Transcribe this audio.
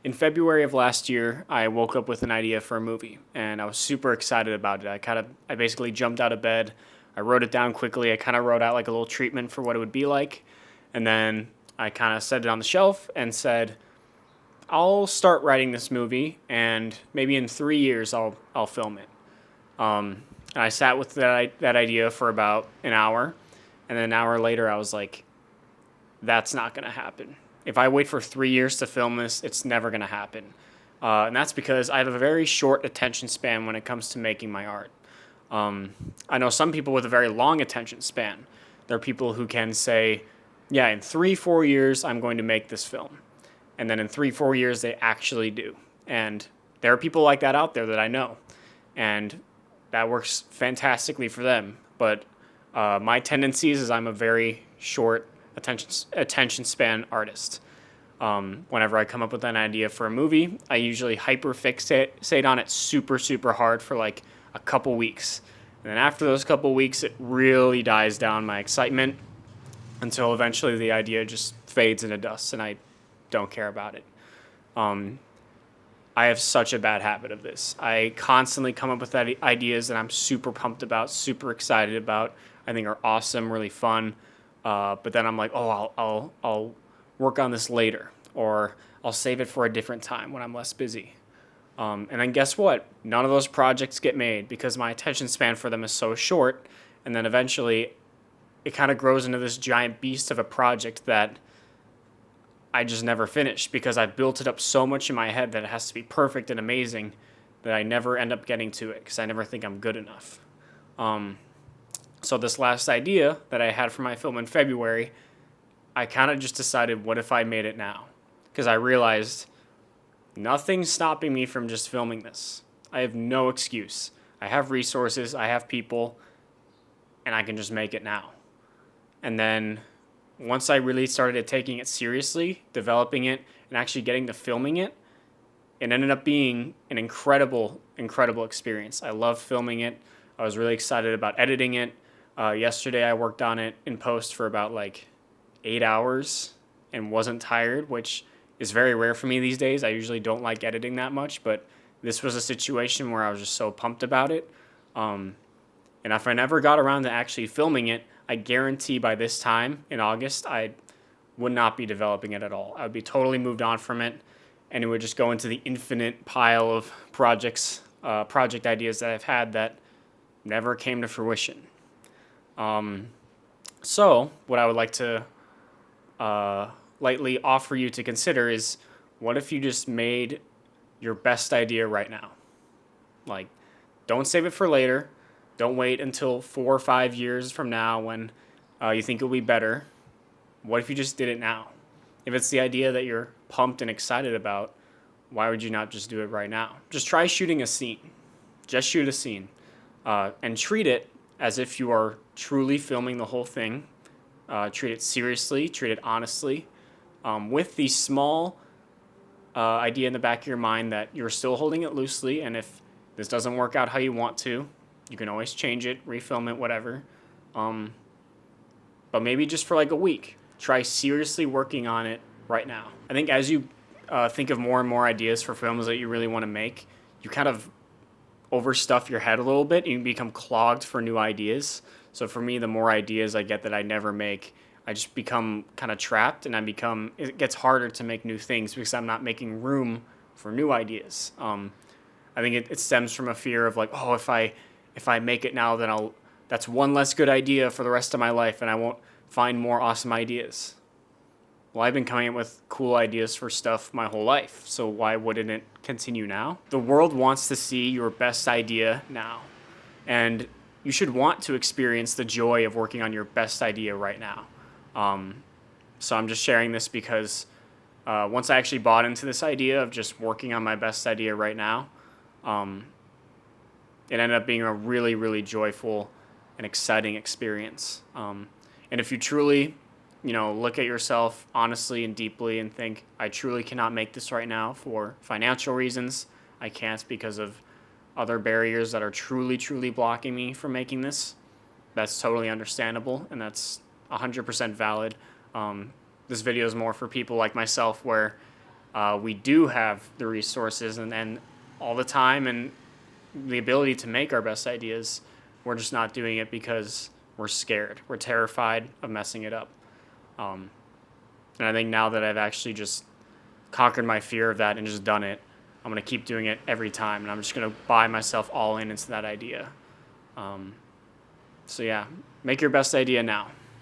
In February of last year, I woke up with an idea for a movie, and I was super excited about it. I basically jumped out of bed. I wrote it down quickly. I kind of wrote out like a little treatment for what it would be like, and then I kind of set it on the shelf and said, "I'll start writing this movie, and maybe in 3 years I'll film it." And I sat with that idea for about an hour, and then an hour later I was like, "That's not gonna happen. If I wait for 3 years to film this, it's never gonna happen." And that's because I have a very short attention span when it comes to making my art. I know some people with a very long attention span. There are people who can say, "Yeah, in 3, 4 years, I'm going to make this film." And then in 3, 4 years, they actually do. And there are people like that out there that I know. And that works fantastically for them. But my tendencies is I'm a very short attention span artist. Whenever I come up with an idea for a movie, I usually hyperfixate on it super, super hard for like a couple weeks. And then after those couple weeks, it really dies down my excitement until eventually the idea just fades into dust and I don't care about it. Um, I have such a bad habit of this. I constantly come up with ideas that I'm super pumped about, super excited about. I think are awesome, really fun. But then I'm like, oh, I'll work on this later, or I'll save it for a different time when I'm less busy. And then guess what? None of those projects get made because my attention span for them is so short. And then eventually, it kind of grows into this giant beast of a project that I just never finish because I've built it up so much in my head that it has to be perfect and amazing that I never end up getting to it because I never think I'm good enough. So this last idea that I had for my film in February, I kind of just decided, what if I made it now? Because I realized nothing's stopping me from just filming this. I have no excuse. I have resources, I have people, and I can just make it now. And then once I really started taking it seriously, developing it, and actually getting to filming it, it ended up being an incredible, incredible experience. I love filming it. I was really excited about editing it. Yesterday I worked on it in post for about like 8 hours and wasn't tired, which is very rare for me these days. I usually don't like editing that much, but this was a situation where I was just so pumped about it. And if I never got around to actually filming it, I guarantee by this time in August, I would not be developing it at all. I would be totally moved on from it, and it would just go into the infinite pile of project ideas that I've had that never came to fruition. So what I would like to lightly offer you to consider is, what if you just made your best idea right now? Like, don't save it for later. Don't wait until 4 or 5 years from now when you think it'll be better. What if you just did it now? If it's the idea that you're pumped and excited about, why would you not just do it right now? Just try shooting a scene. Just shoot a scene. And treat it as if you are truly filming the whole thing. Treat it seriously. Treat it honestly. With the small idea in the back of your mind that you're still holding it loosely, and if this doesn't work out how you want to, you can always change it, refilm it, whatever. But maybe just for like a week, try seriously working on it right now. I think as you think of more and more ideas for films that you really want to make, you kind of overstuff your head a little bit and you become clogged for new ideas. So for me, the more ideas I get that I never make, I just become kind of trapped, and it gets harder to make new things because I'm not making room for new ideas. I think it stems from a fear of like, oh, if I make it now, then that's one less good idea for the rest of my life and I won't find more awesome ideas. Well, I've been coming up with cool ideas for stuff my whole life, so why wouldn't it continue now? The world wants to see your best idea now, and you should want to experience the joy of working on your best idea right now. So I'm just sharing this because once I actually bought into this idea of just working on my best idea right now, it ended up being a really, really joyful and exciting experience. And if you truly, look at yourself honestly and deeply and think, I truly cannot make this right now for financial reasons. I can't because of other barriers that are truly, truly blocking me from making this. That's totally understandable, and that's 100% valid. This video is more for people like myself where We do have the resources and all the time and the ability to make our best ideas. We're just not doing it because we're scared. We're terrified of messing it up. Um, and I think now that I've actually just conquered my fear of that and just done it, I'm going to keep doing it every time. And I'm just going to buy myself all in into that idea. So, yeah, make your best idea now.